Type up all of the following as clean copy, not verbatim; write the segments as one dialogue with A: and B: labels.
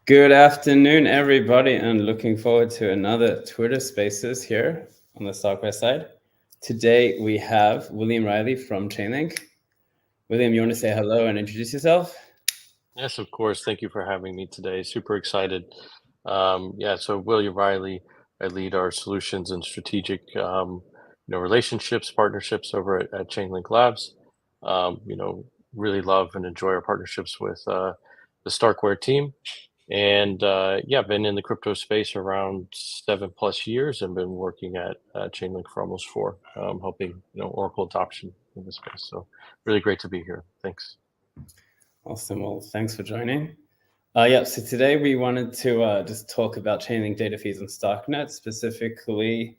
A: Good afternoon, everybody, and looking forward to another Twitter Spaces here on the Starknet side. Today we have William Riley from Chainlink. William, you want to say hello and introduce yourself?
B: Yes, of course. Thank you for having me today. Super excited. So William Riley, I lead our solutions and strategic, relationships, partnerships over at Chainlink Labs. Really love and enjoy our partnerships with the Starkware team. And been in the crypto space around 7+ years and been working at Chainlink for almost four, helping Oracle adoption in the space. So really great to be here. Thanks.
A: Awesome. Well, thanks for joining. So today we wanted to just talk about Chainlink data feeds on Starknet, specifically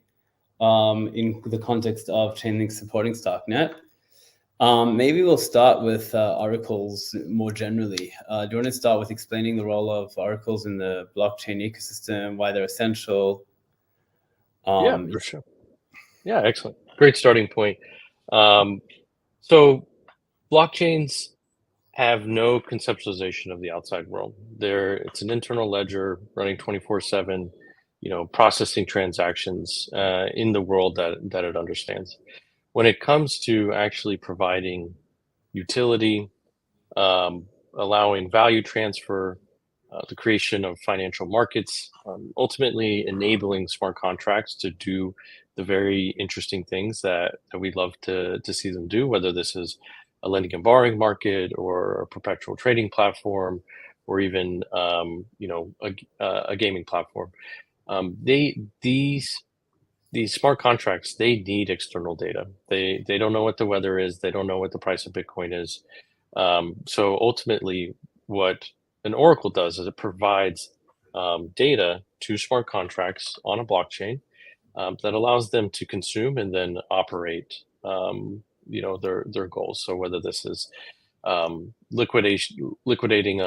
A: in the context of Chainlink supporting Starknet. Maybe we'll start with oracles more generally. Do you want to start with explaining the role of oracles in the blockchain ecosystem, why they're essential?
B: Yeah, for sure. Yeah, excellent. Great starting point. So blockchains have no conceptualization of the outside world. It's an internal ledger running 24/7, processing transactions in the world that it understands. When it comes to actually providing utility, allowing value transfer, the creation of financial markets, ultimately enabling smart contracts to do the very interesting things that we'd love to see them do, whether this is a lending and borrowing market or a perpetual trading platform, or even a gaming platform. These smart contracts, they need external data. They don't know what the weather is. They don't know what the price of Bitcoin is. So ultimately, what an oracle does is it provides data to smart contracts on a blockchain that allows them to consume and then operate their goals. So whether this is liquidating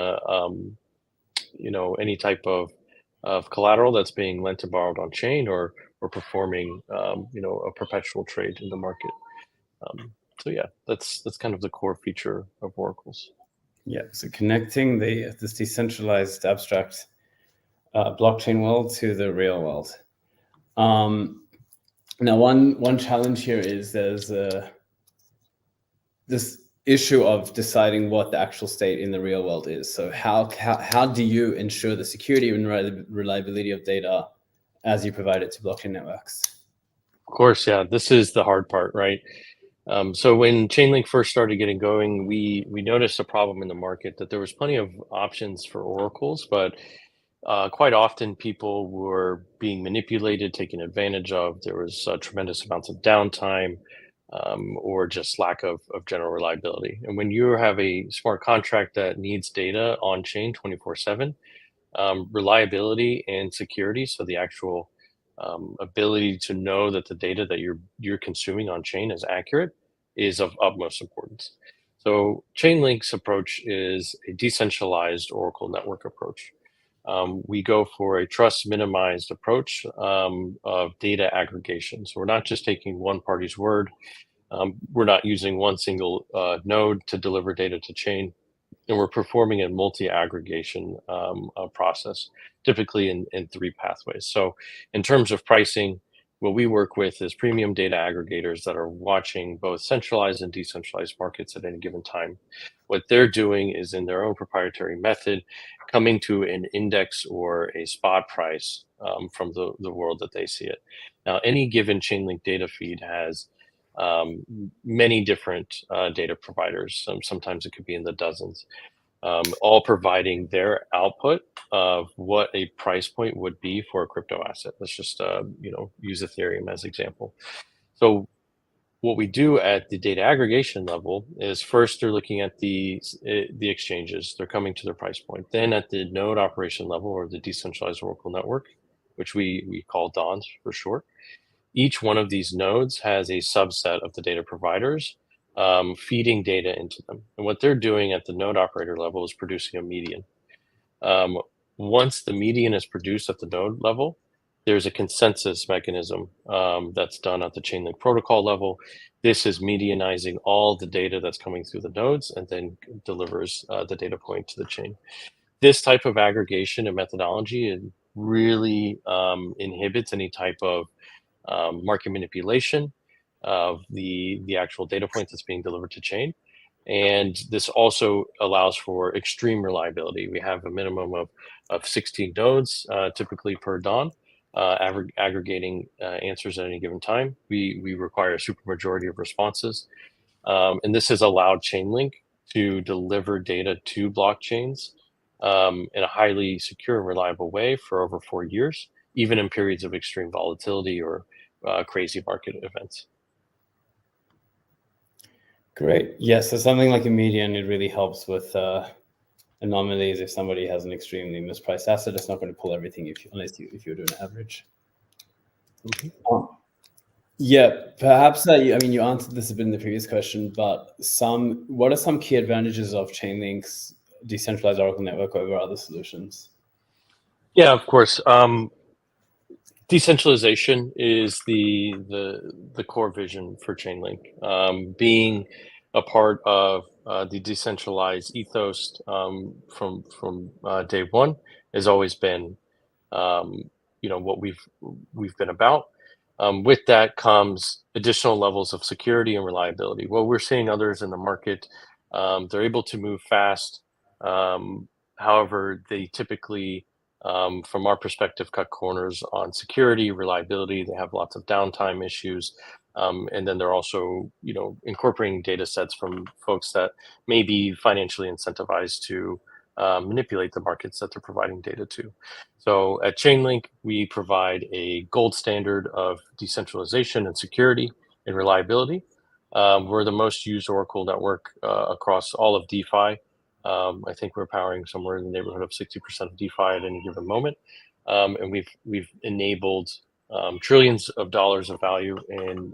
B: any type of collateral that's being lent and borrowed on chain, or performing a perpetual trade in the market. That's kind of the core feature of oracles.
A: Yeah, so connecting this decentralized abstract blockchain world to the real world. Now, one challenge here is there's this issue of deciding what the actual state in the real world is. So how do you ensure the security and reliability of data as you provide it to blockchain networks?
B: Of course, yeah, this is the hard part, right? So when Chainlink first started getting going, we noticed a problem in the market that there was plenty of options for oracles, but quite often people were being manipulated, taken advantage of. There was tremendous amounts of downtime, or just lack of general reliability. And when you have a smart contract that needs data on chain 24/7, reliability and security, so the actual ability to know that the data that you're consuming on chain is accurate, is of utmost importance. So Chainlink's approach is a decentralized Oracle network approach. We go for a trust minimized approach of data aggregation. So we're not just taking one party's word. We're not using one single node to deliver data to chain, and we're performing a multi-aggregation process, typically in three pathways. So in terms of pricing, what we work with is premium data aggregators that are watching both centralized and decentralized markets at any given time. What they're doing is, in their own proprietary method, coming to an index or a spot price from the world that they see it. Now, any given Chainlink data feed has many different data providers. Sometimes it could be in the dozens, all providing their output of what a price point would be for a crypto asset. Let's just use Ethereum as example. So what we do at the data aggregation level is, first they're looking at the exchanges. They're coming to their price point. Then at the node operation level, or the decentralized Oracle network, which we call DONS for short, each one of these nodes has a subset of the data providers feeding data into them. And what they're doing at the node operator level is producing a median. Once the median is produced at the node level, there's a consensus mechanism that's done at the Chainlink protocol level. This is medianizing all the data that's coming through the nodes and then delivers the data point to the chain. this type of aggregation and methodology, it really inhibits any type of market manipulation of the actual data point that's being delivered to chain. And this also allows for extreme reliability. We have a minimum of 16 nodes, typically per DON, aggregating answers at any given time. We require a supermajority of responses. And this has allowed Chainlink to deliver data to blockchains in a highly secure and reliable way for over 4 years, even in periods of extreme volatility or crazy market events.
A: Great. Yes, so something like a median, it really helps with anomalies. If somebody has an extremely mispriced asset, it's not going to pull everything if you're doing an average. Yeah, perhaps I mean, you answered this a bit in the previous question, but what are some key advantages of Chainlink's decentralized Oracle network over other solutions?
B: Yeah, of course. Decentralization is the core vision for Chainlink. Being a part of the decentralized ethos from day one has always been, what we've been about. With that comes additional levels of security and reliability. Well, we're seeing others in the market, they're able to move fast. However, they typically, from our perspective, cut corners on security, reliability. They have lots of downtime issues. And then they're also, incorporating data sets from folks that may be financially incentivized to manipulate the markets that they're providing data to. So at Chainlink, we provide a gold standard of decentralization and security and reliability. We're the most used Oracle network across all of DeFi. I think we're powering somewhere in the neighborhood of 60% of DeFi at any given moment, and we've enabled trillions of dollars of value in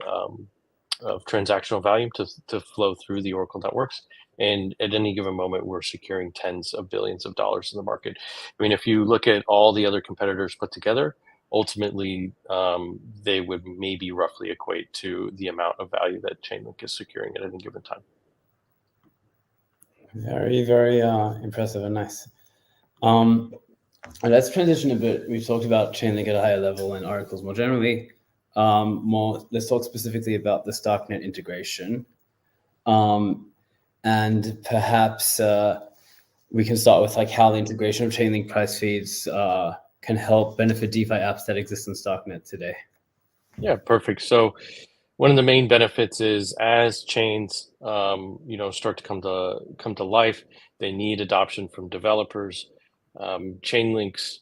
B: of transactional volume to flow through the Oracle networks. And at any given moment, we're securing tens of billions of dollars in the market. I mean, if you look at all the other competitors put together, ultimately, they would maybe roughly equate to the amount of value that Chainlink is securing at any given time.
A: Very, very impressive and nice. And let's transition a bit. We've talked about Chainlink at a higher level and oracles more generally. Let's talk specifically about the Starknet integration. And perhaps we can start with like how the integration of Chainlink price feeds can help benefit DeFi apps that exist in Starknet today.
B: Yeah, perfect. So one of the main benefits is as chains, start to come to life, they need adoption from developers. Chainlink's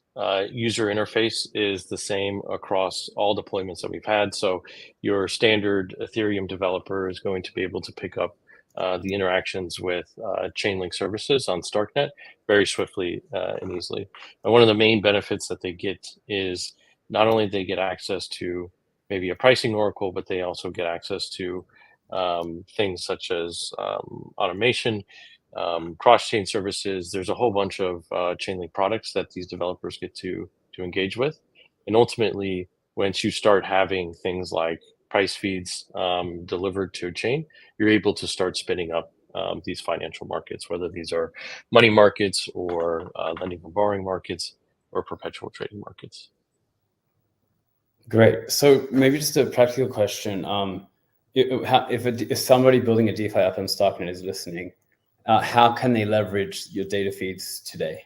B: user interface is the same across all deployments that we've had. So your standard Ethereum developer is going to be able to pick up the interactions with Chainlink services on Starknet very swiftly and easily. And one of the main benefits that they get is not only they get access to maybe a pricing oracle, but they also get access to things such as automation, cross-chain services. There's a whole bunch of Chainlink products that these developers get to engage with. And ultimately, once you start having things like price feeds delivered to a chain, you're able to start spinning up these financial markets, whether these are money markets or lending and borrowing markets or perpetual trading markets.
A: Great. So maybe just a practical question. If somebody building a DeFi app on Starknet is listening, how can they leverage your data feeds today?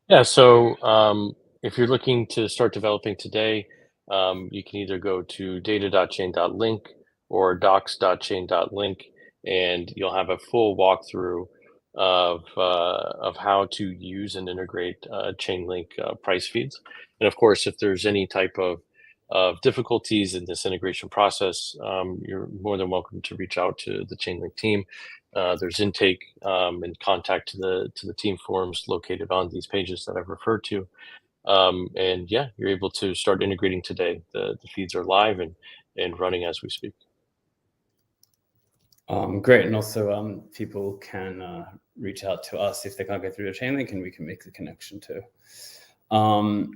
B: Yeah, so if you're looking to start developing today, you can either go to data.chain.link or docs.chain.link, and you'll have a full walkthrough of how to use and integrate Chainlink price feeds. And of course, if there's any type of difficulties in this integration process, you're more than welcome to reach out to the Chainlink team. There's intake and contact to the team forums located on these pages that I've referred to. And yeah, you're able to start integrating today. The feeds are live and running as we speak.
A: Great. And also people can reach out to us if they can't get through the Chainlink, and we can make the connection too. I'm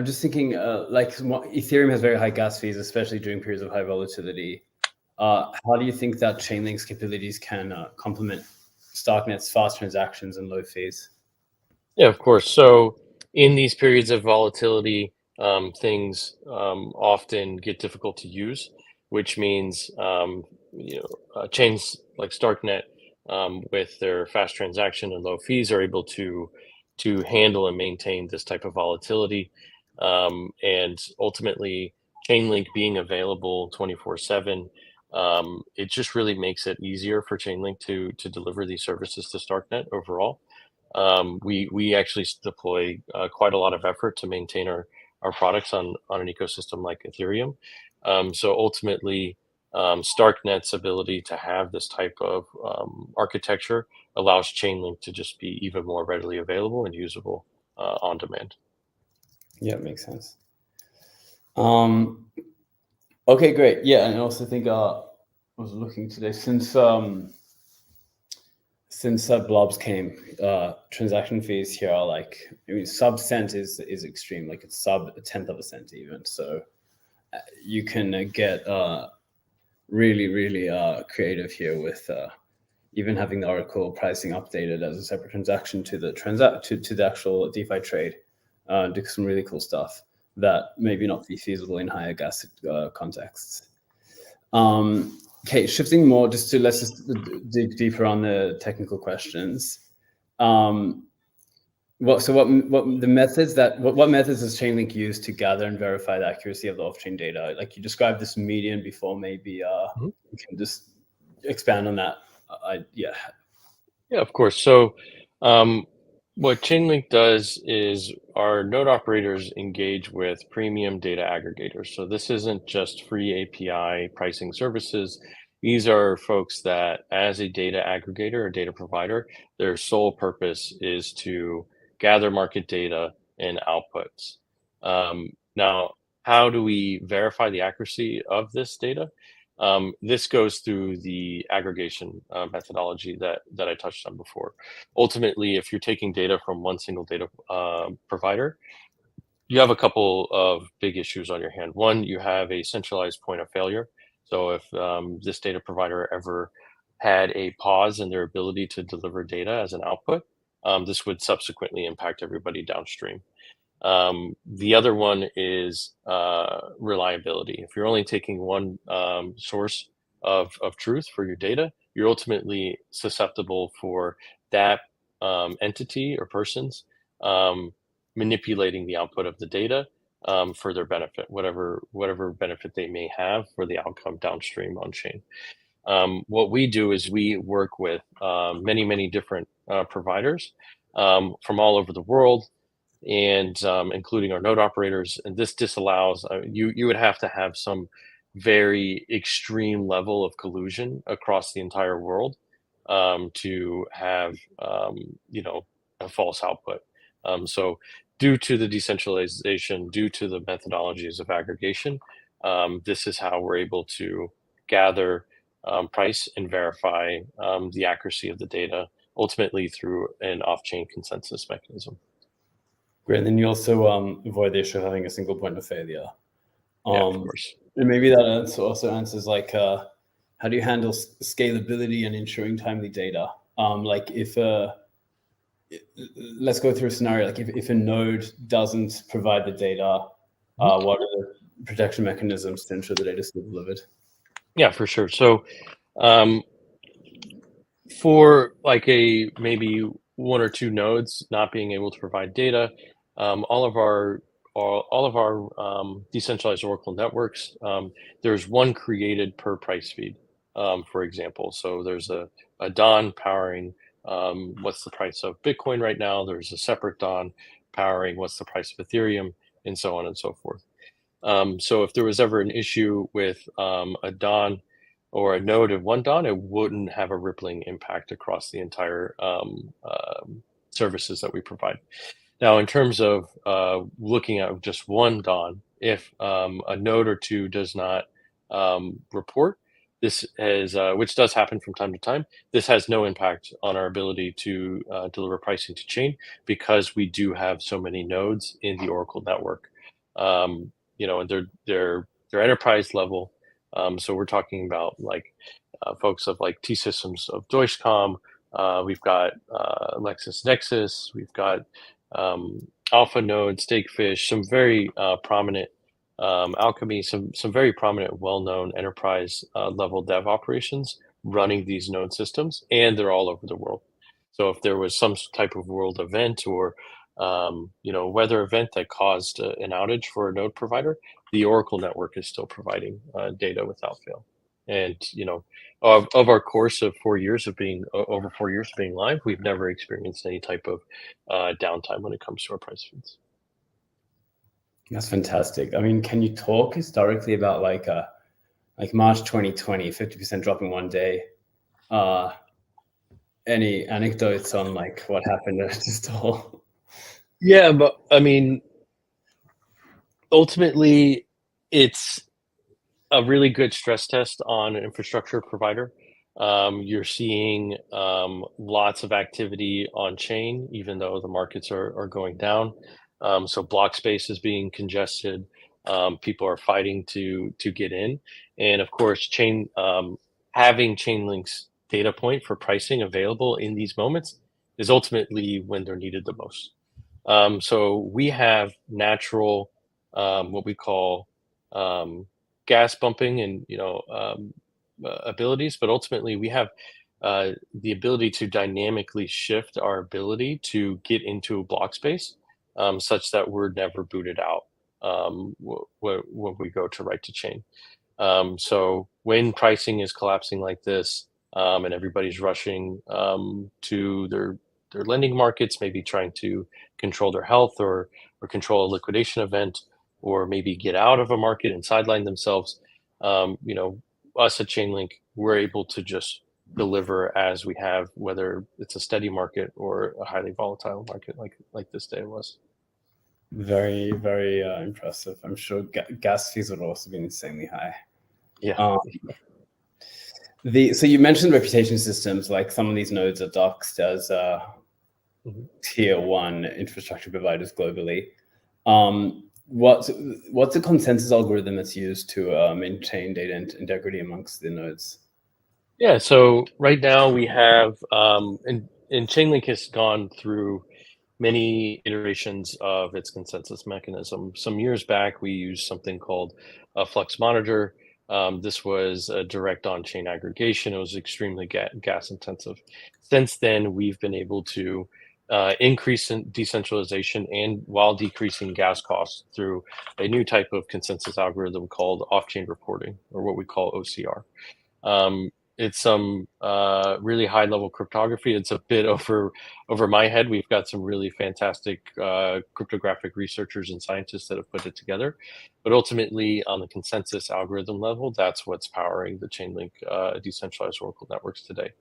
A: just thinking Ethereum has very high gas fees, especially during periods of high volatility. How do you think that Chainlink's capabilities can complement Starknet's fast transactions and low fees?
B: Yeah, of course. So in these periods of volatility, things often get difficult to use, which means chains like Starknet with their fast transaction and low fees are able to handle and maintain this type of volatility, and ultimately Chainlink being available 24/7. It just really makes it easier for Chainlink to deliver these services to Starknet overall. We actually deploy quite a lot of effort to maintain our products on an ecosystem like Ethereum. So ultimately, Starknet's ability to have this type of architecture allows Chainlink to just be even more readily available and usable on demand.
A: Yeah, it makes sense. Okay, great. Yeah, and I also think I was looking today since blobs came, transaction fees here are like, I mean, sub cent is extreme, like it's sub a tenth of a cent even. So you can get really creative here with even having the Oracle pricing updated as a separate transaction to the to the actual DeFi trade. Do some really cool stuff that maybe not be feasible in higher gas contexts. Okay, shifting more let's just dig deeper on the technical questions. What methods does Chainlink use to gather and verify the accuracy of the off-chain data? Like you described this median before, maybe you can just expand on that. Yeah.
B: Yeah, of course. So, what Chainlink does is our node operators engage with premium data aggregators. So this isn't just free API pricing services. These are folks that, as a data aggregator or data provider, their sole purpose is to gather market data and outputs. Now, how do we verify the accuracy of this data? This goes through the aggregation methodology that I touched on before. Ultimately, if you're taking data from one single data provider, you have a couple of big issues on your hand. One, you have a centralized point of failure. So if this data provider ever had a pause in their ability to deliver data as an output, this would subsequently impact everybody downstream. The other one is reliability. If you're only taking one source of truth for your data, you're ultimately susceptible for that entity or persons manipulating the output of the data for their benefit, whatever benefit they may have for the outcome downstream on chain. What we do is we work with many different providers from all over the world, and including our node operators. And this disallows you would have to have some very extreme level of collusion across the entire world to have a false output. So due to the decentralization, due to the methodologies of aggregation, this is how we're able to gather, price, and verify the accuracy of the data, ultimately through an off-chain consensus mechanism.
A: Great. And then you also avoid the issue of having a single point of failure.
B: Yeah, of course.
A: And maybe that also answers like, how do you handle scalability and ensuring timely data? Like if let's go through a scenario, like if a node doesn't provide the data, what are the protection mechanisms to ensure the data is still delivered?
B: Yeah, for sure. So for like a maybe one or two nodes not being able to provide data, all of our decentralized Oracle networks, there's one created per price feed, for example. So there's a Dawn powering what's the price of Bitcoin right now. There's a separate Dawn powering what's the price of Ethereum, and so on and so forth. So if there was ever an issue with a Dawn or a node of one Dawn, it wouldn't have a rippling impact across the entire services that we provide. Now, in terms of looking at just one Dawn, if a node or two does not report, this is, which does happen from time to time, this has no impact on our ability to deliver pricing to chain, because we do have so many nodes in the Oracle network. And they're enterprise level. So we're talking about like folks of like T Systems of Deutschcom, We've got LexisNexis. We've got Alpha Node, Stakefish, some very prominent Alchemy, some very prominent, well-known enterprise level dev operations running these node systems, and they're all over the world. So if there was some type of world event or weather event that caused an outage for a node provider, the Oracle network is still providing data without fail. And of our course of 4 years of being over 4 years of being live, we've never experienced any type of downtime when it comes to our price feeds.
A: That's fantastic. I mean, can you talk historically about like March 2020, 50% drop in one day? Any anecdotes on like what happened to just all?
B: Yeah, but I mean, ultimately, it's a really good stress test on an infrastructure provider. You're seeing lots of activity on chain, even though the markets are going down. So block space is being congested. People are fighting to get in, and of course, having Chainlink's data point for pricing available in these moments is ultimately when they're needed the most. So we have natural, what we call gas bumping and abilities, but ultimately we have the ability to dynamically shift our ability to get into a block space, such that we're never booted out when we go to write to chain. So when pricing is collapsing like this, and everybody's rushing to their lending markets, maybe trying to control their health or control a liquidation event, or maybe get out of a market and sideline themselves, us at Chainlink, we're able to just deliver as we have, whether it's a steady market or a highly volatile market like this day was.
A: Very, very impressive. I'm sure gas fees would also be insanely high.
B: Yeah.
A: So you mentioned reputation systems, like some of these nodes are doxed as tier 1 infrastructure providers globally. What's the consensus algorithm that's used to maintain data integrity amongst the nodes?
B: Yeah, so right now we have, and Chainlink has gone through many iterations of its consensus mechanism. Some years back, we used something called a Flux Monitor. This was a direct on-chain aggregation. It was extremely gas intensive. Since then, we've been able to increase in decentralization and while decreasing gas costs through a new type of consensus algorithm called off-chain reporting, or what we call OCR. It's some really high level cryptography. It's a bit over my head. We've got some really fantastic cryptographic researchers and scientists that have put it together. But ultimately, on the consensus algorithm level, that's what's powering the Chainlink decentralized Oracle networks today.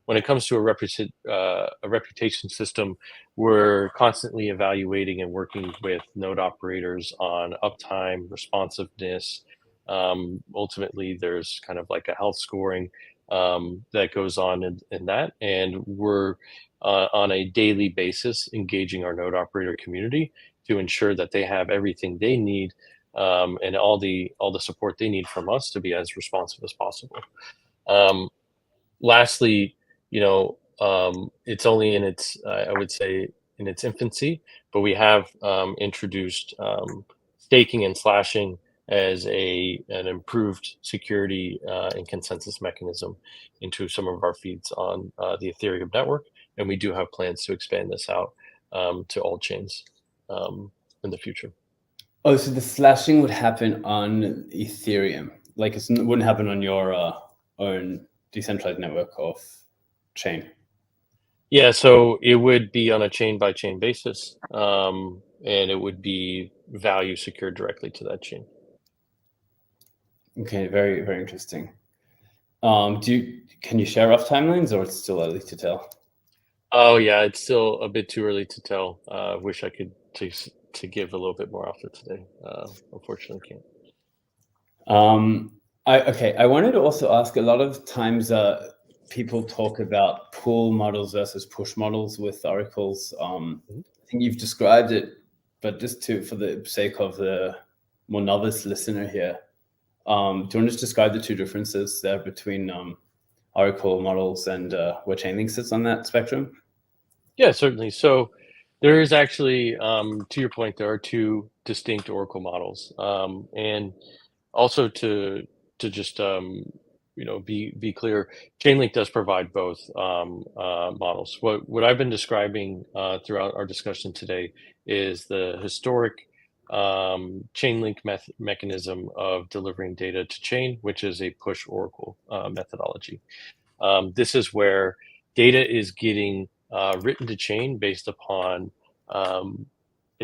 B: When it comes to a reputation system, we're constantly evaluating and working with node operators on uptime, responsiveness. Ultimately, there's kind of like a health scoring that goes on in that, and we're on a daily basis engaging our node operator community to ensure that they have everything they need, and all the support they need from us to be as responsive as possible. Lastly, it's only in its, I would say, in its infancy, but we have introduced staking and slashing as an improved security and consensus mechanism into some of our feeds on the Ethereum network, and we do have plans to expand this out to all chains in the future.
A: Oh, so the slashing would happen on Ethereum, like it wouldn't happen on your own decentralized network of chain?
B: Yeah, so it would be on a chain by chain basis, and it would be value secured directly to that chain.
A: Okay, very, very interesting. Can you share rough timelines, or it's still early to tell?
B: Oh yeah, it's still a bit too early to tell. Wish I could to give a little bit more off it today. Unfortunately, can't.
A: I wanted to also ask. A lot of times, people talk about pull models versus push models with oracles. I think you've described it, but just for the sake of the more novice listener here, do you want to just describe the two differences there between Oracle models and where Chainlink sits on that spectrum?
B: Yeah, certainly. So there is actually, to your point, there are two distinct Oracle models, and also to just be clear, Chainlink does provide both models. What I've been describing throughout our discussion today is the historic Chainlink mechanism of delivering data to chain, which is a push Oracle methodology. This is where data is getting written to chain based upon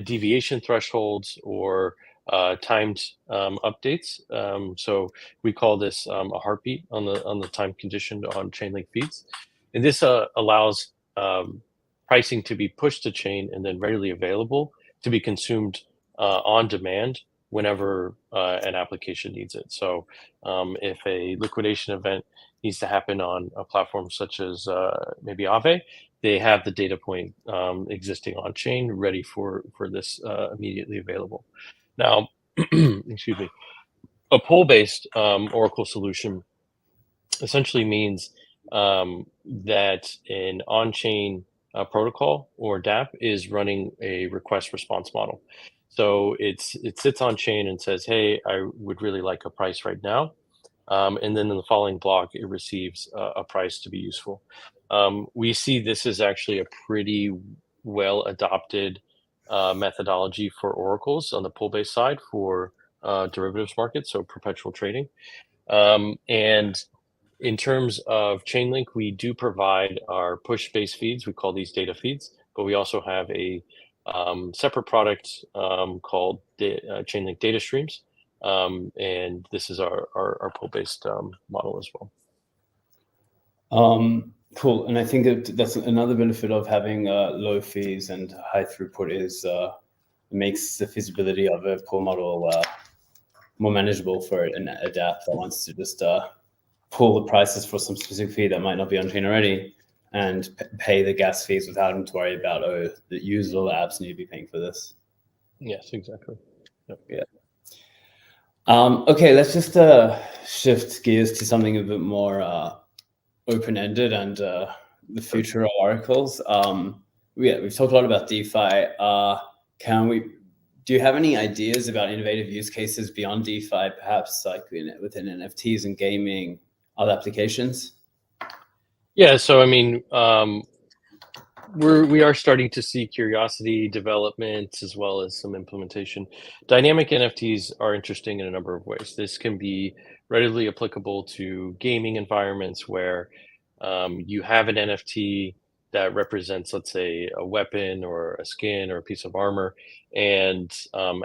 B: deviation thresholds or timed updates. So we call this a heartbeat on the time conditioned on Chainlink feeds, and this allows pricing to be pushed to chain and then readily available to be consumed on demand whenever an application needs it. So if a liquidation event needs to happen on a platform such as maybe Aave, they have the data point existing on chain ready for this immediately available. Now, excuse me, a pool-based Oracle solution essentially means that an on-chain protocol or DApp is running a request response model. So it sits on chain and says, "Hey, I would really like a price right now." And then in the following block, it receives a price to be useful. We see this is actually a pretty well adopted methodology for oracles on the pull-based side for derivatives markets, so perpetual trading. And in terms of Chainlink, we do provide our push-based feeds. We call these data feeds, but we also have a separate product called Chainlink Data Streams, and this is our pull-based model as well.
A: Cool. And I think that's another benefit of having low fees and high throughput is it makes the feasibility of a pool model more manageable for an adapt that wants to just pull the prices for some specific fee that might not be on chain already and pay the gas fees without having to worry about, oh, the users or the apps need to be paying for this.
B: Yes, exactly. Yep.
A: Yeah. Okay, let's just shift gears to something a bit more open-ended and the future of oracles. We've talked a lot about DeFi. Do you have any ideas about innovative use cases beyond DeFi, perhaps like within NFTs and gaming, other applications?
B: Yeah, so I mean, we are starting to see curiosity development as well as some implementation. Dynamic NFTs are interesting in a number of ways. This can be readily applicable to gaming environments where you have an NFT that represents, let's say, a weapon or a skin or a piece of armor, and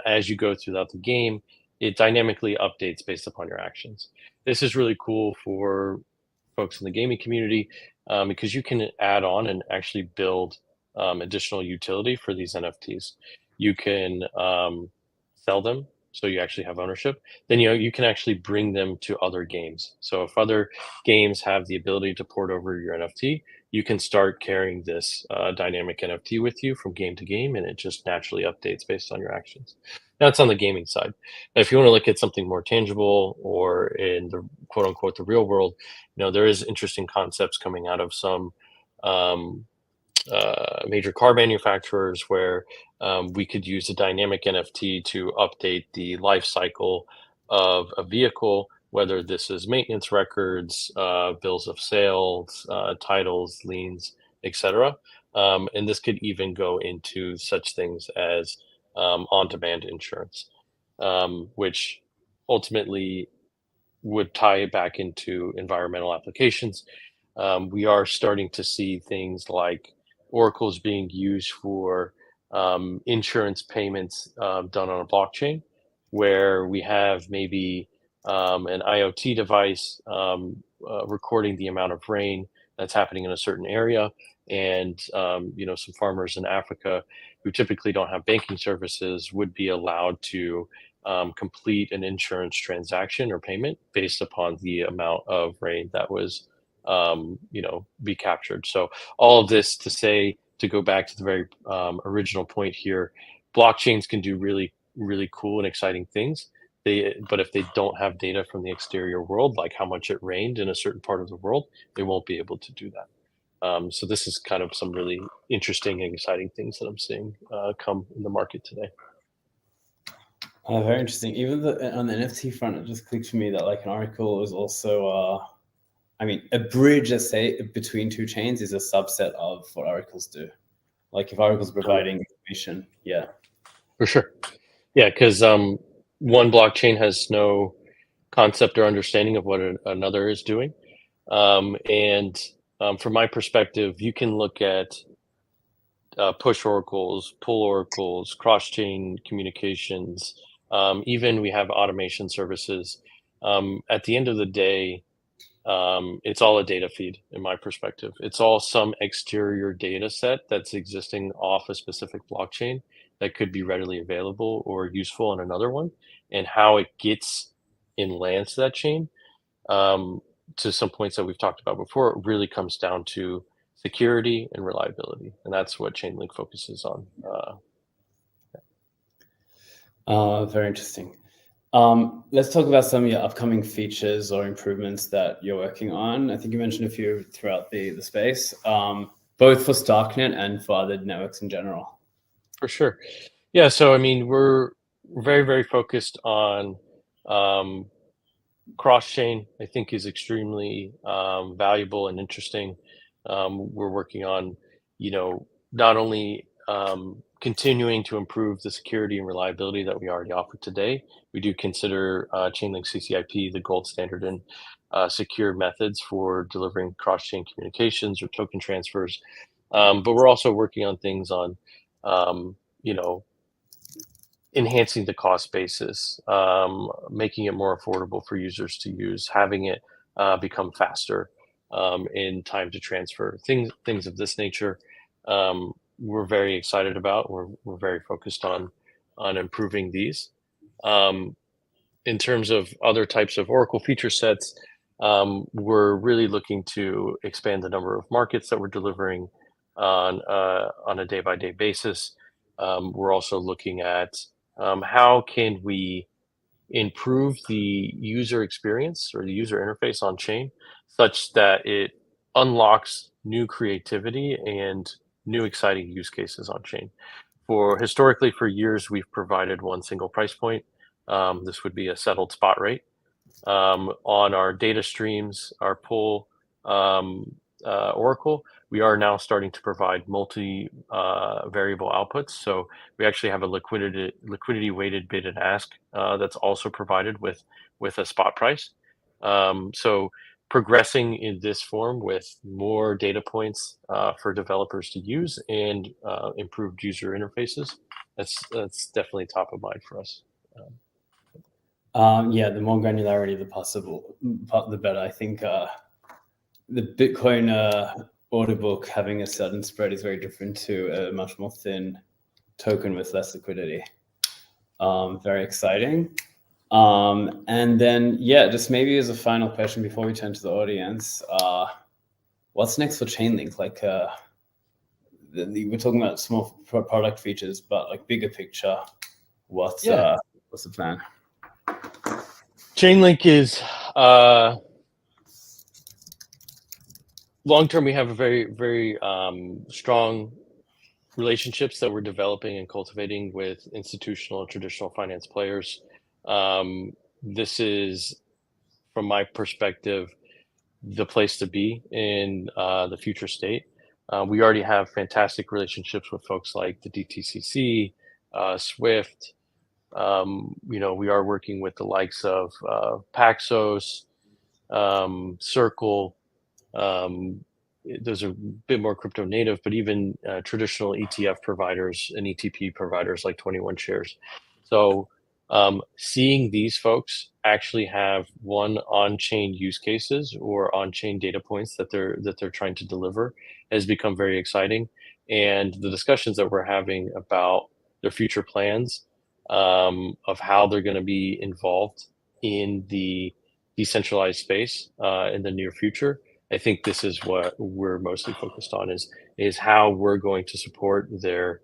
B: as you go throughout the game, it dynamically updates based upon your actions. This is really cool for folks in the gaming community because you can add on and actually build additional utility for these NFTs. You can sell them, so you actually have ownership. Then you can actually bring them to other games. So if other games have the ability to port over your NFT, you can start carrying this dynamic NFT with you from game to game, and it just naturally updates based on your actions. Now it's on the gaming side. Now, if you want to look at something more tangible or in the quote unquote the real world, there is interesting concepts coming out of some major car manufacturers where we could use a dynamic NFT to update the life cycle of a vehicle, whether this is maintenance records, bills of sales, titles, liens, etc. And this could even go into such things as on-demand insurance, which ultimately would tie it back into environmental applications. We are starting to see things like oracles being used for insurance payments done on a blockchain, where we have maybe an IoT device recording the amount of rain that's happening in a certain area, and some farmers in Africa who typically don't have banking services would be allowed to complete an insurance transaction or payment based upon the amount of rain that was be captured. So all of this to say, to go back to the very original point here, blockchains can do really, really cool and exciting things But if they don't have data from the exterior world, like how much it rained in a certain part of the world, they won't be able to do that. So this is kind of some really interesting and exciting things that I'm seeing come in the market today.
A: Very interesting. Even on the NFT front, it just clicked for me that like an Oracle is also, I mean, a bridge, let's say, between two chains is a subset of what oracles do. Like if oracle's providing information, yeah.
B: For sure. Yeah, because one blockchain has no concept or understanding of what another is doing. And from my perspective, you can look at push oracles, pull oracles, cross-chain communications. Even we have automation services. At the end of the day, it's all a data feed in my perspective. It's all some exterior data set that's existing off a specific blockchain that could be readily available or useful on another one, and how it gets and lands to that chain. To some points that we've talked about before, it really comes down to security and reliability, and that's what Chainlink focuses on.
A: Very interesting. Let's talk about some of your upcoming features or improvements that you're working on. I think you mentioned a few throughout the space, both for Starknet and for other networks in general.
B: For sure. Yeah, so I mean, we're very, very focused on cross-chain. I think is extremely valuable and interesting. We're working on, not only continuing to improve the security and reliability that we already offer today. We do consider Chainlink CCIP the gold standard in secure methods for delivering cross-chain communications or token transfers. But we're also working on things on, you know, enhancing the cost basis, making it more affordable for users to use, having it become faster in time to transfer, things of this nature. We're very excited about. We're very focused on improving these. In terms of other types of Oracle feature sets, we're really looking to expand the number of markets that we're delivering on a day-by-day basis. We're also looking at how can we improve the user experience or the user interface on chain such that it unlocks new creativity and new exciting use cases on chain. Historically, for years, we've provided one single price point. This would be a settled spot rate. On our data streams, our pull Oracle, we are now starting to provide variable outputs. So we actually have a liquidity weighted bid and ask that's also provided with a spot price. So progressing in this form with more data points for developers to use and improved user interfaces, that's definitely top of mind for us.
A: Yeah, the more granularity the better. I think the Bitcoin order book having a certain spread is very different to a much more thin token with less liquidity. Very exciting. And then, yeah, just maybe as a final question before we turn to the audience, what's next for Chainlink? Like, we're talking about small product features, but like bigger picture, what's the plan?
B: Chainlink is long term. We have a very, very strong relationships that we're developing and cultivating with institutional and traditional finance players. This is, from my perspective, the place to be in the future state. We already have fantastic relationships with folks like the DTCC, Swift. We are working with the likes of Paxos, Circle. Those are a bit more crypto native, but even traditional ETF providers and ETP providers like 21 Shares. So seeing these folks actually have on-chain use cases or on-chain data points that they're trying to deliver has become very exciting. And the discussions that we're having about their future plans of how they're going to be involved in the decentralized space in the near future. I think this is what we're mostly focused on is how we're going to support their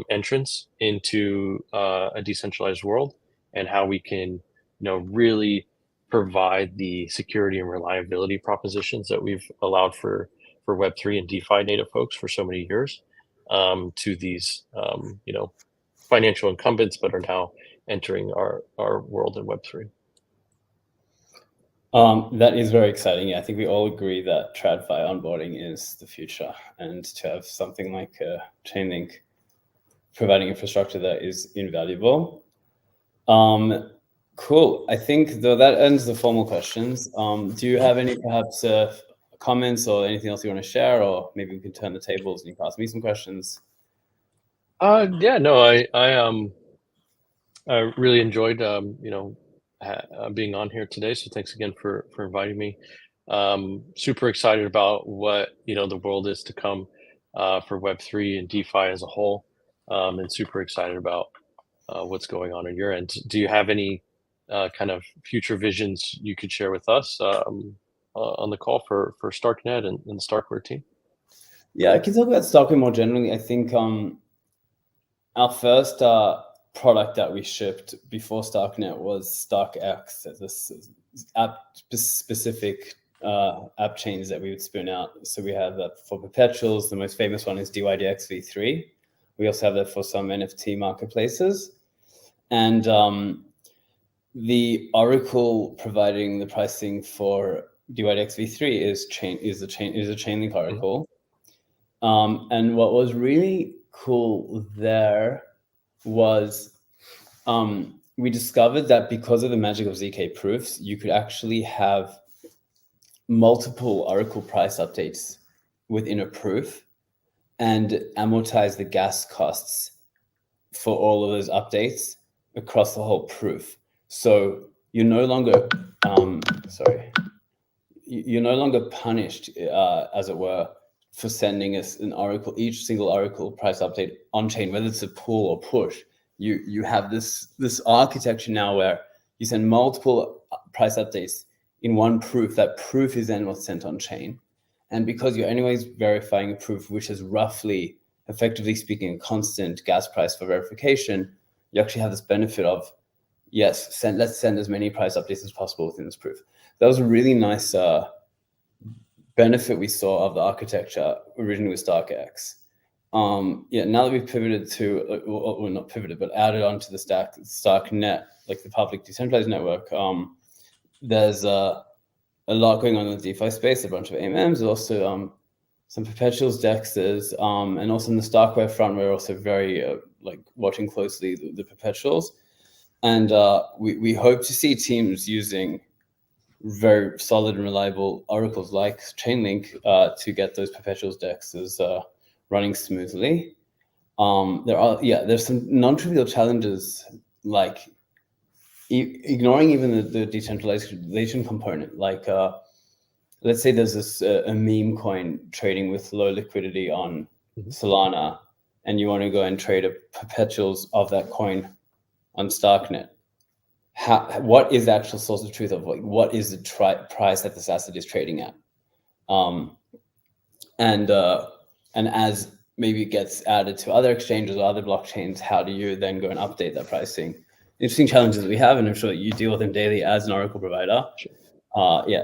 B: entrance into a decentralized world and how we can really provide the security and reliability propositions that we've allowed for Web3 and DeFi native folks for so many years, to these financial incumbents, but are now entering our world in Web3.
A: That is very exciting. Yeah, I think we all agree that TradFi onboarding is the future, and to have something like Chainlink providing infrastructure that is invaluable. Cool. I think though that ends the formal questions. Do you have any perhaps comments or anything else you want to share, or maybe we can turn the tables and you can ask me some questions?
B: Yeah, no, I really enjoyed being on here today. So thanks again for inviting me. Super excited about what the world is to come for Web3 and DeFi as a whole, and super excited about what's going on your end. Do you have any kind of future visions you could share with us on the call for Starknet and the Starkware team?
A: Yeah, I can talk about Starknet more generally. I think our first product that we shipped before Starknet was StarkX, this app-specific app chains that we would spoon out. So we have that for perpetuals. The most famous one is DYDX v3. We also have that for some NFT marketplaces. And the oracle providing the pricing for DYDX v3 is a Chainlink oracle. And what was really cool there was we discovered that because of the magic of ZK proofs, you could actually have multiple oracle price updates within a proof and amortize the gas costs for all of those updates across the whole proof. So you're no longer you're no longer punished, as it were, for sending us each single oracle price update on chain, whether it's a pull or push. You have this architecture now where you send multiple price updates in one proof. That proof is then what's sent on chain. And because you're anyways verifying a proof, which is roughly, effectively speaking, a constant gas price for verification, you actually have this benefit of, yes, let's send as many price updates as possible within this proof. That was a really nice benefit we saw of the architecture originally with StarkX. Now that we've pivoted to, well, not pivoted, but added onto the Starknet, like the public decentralized network, there's a lot going on in the DeFi space, a bunch of AMMs, also some perpetuals, dexes, and also in the Starkware front, we're also very watching closely the perpetuals. And we hope to see teams using very solid and reliable oracles like Chainlink to get those perpetuals dexes running smoothly. There's some non-trivial challenges, like ignoring even the decentralization component. Like let's say there's this a meme coin trading with low liquidity on Solana, and you want to go and trade a perpetuals of that coin on Starknet. What is the actual source of truth of what is the price that this asset is trading at? And as maybe it gets added to other exchanges or other blockchains, how do you then go and update that pricing? Interesting challenges that we have, and I'm sure you deal with them daily as an Oracle provider.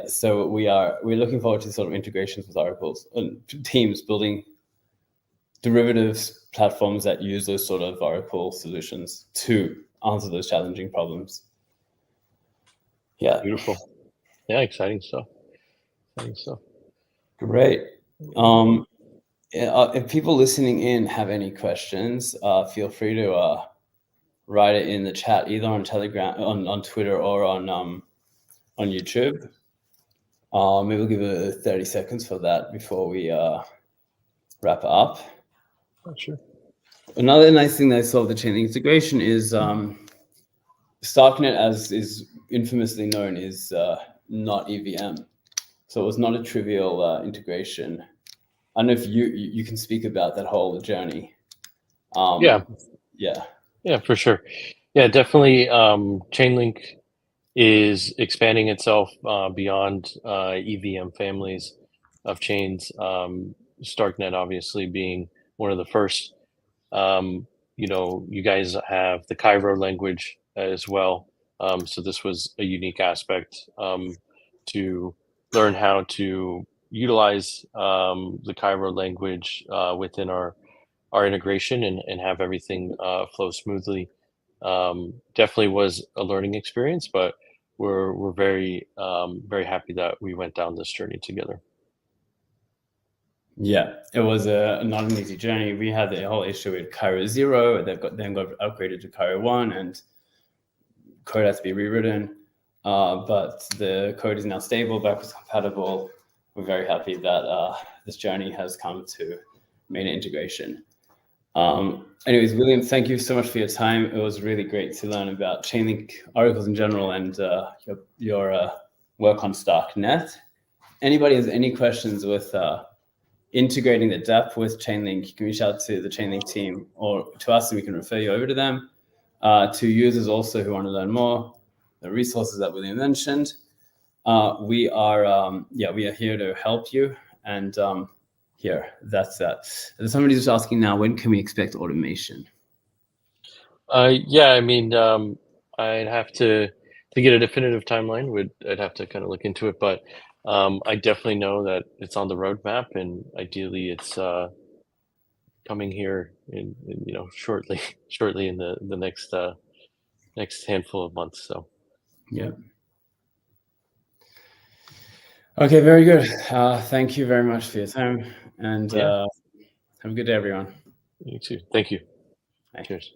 A: So we're looking forward to sort of integrations with oracles and teams building derivatives platforms that use those sort of Oracle solutions to answer those challenging problems. Yeah.
B: Beautiful. Yeah, exciting stuff.
A: Great. If people listening in have any questions, feel free to write it in the chat, either on Telegram, on Twitter, or on YouTube. Maybe we'll give it 30 seconds for that before we wrap it up.
B: Sure.
A: Another nice thing that I saw with the Chainlink integration is Starknet, as is infamously known, is not EVM. So it was not a trivial integration. I don't know if you can speak about that whole journey.
B: Yeah, for sure. Yeah, definitely. Chainlink is expanding itself beyond EVM families of chains. Starknet obviously being one of the first. You guys have the Cairo language as well, So this was a unique aspect to learn how to utilize the Cairo language within our integration and have everything flow smoothly. Definitely was a learning experience, but we're very very happy that we went down this journey together.
A: Yeah, it was not an easy journey. We had the whole issue with Cairo 0. They've then got upgraded to Cairo 1, and code has to be rewritten. But the code is now stable, backwards compatible. We're very happy that this journey has come to main integration. Anyways, William, thank you so much for your time. It was really great to learn about Chainlink articles in general and your work on Starknet. Anybody has any questions with integrating the dApp with Chainlink, you can reach out to the Chainlink team or to us, and we can refer you over to them. To users also who want to learn more, the resources that William mentioned. We are here to help you. And that's that. Somebody's just asking now, when can we expect automation?
B: Yeah, I mean, I'd have to get a definitive timeline. I'd have to kind of look into it, but I definitely know that it's on the roadmap, and ideally, it's coming here in shortly, shortly in the next handful of months. So
A: yeah. Okay, very good. Thank you very much for your time, and have a good day, everyone.
B: You too. Thank you.
A: Bye.
B: Cheers.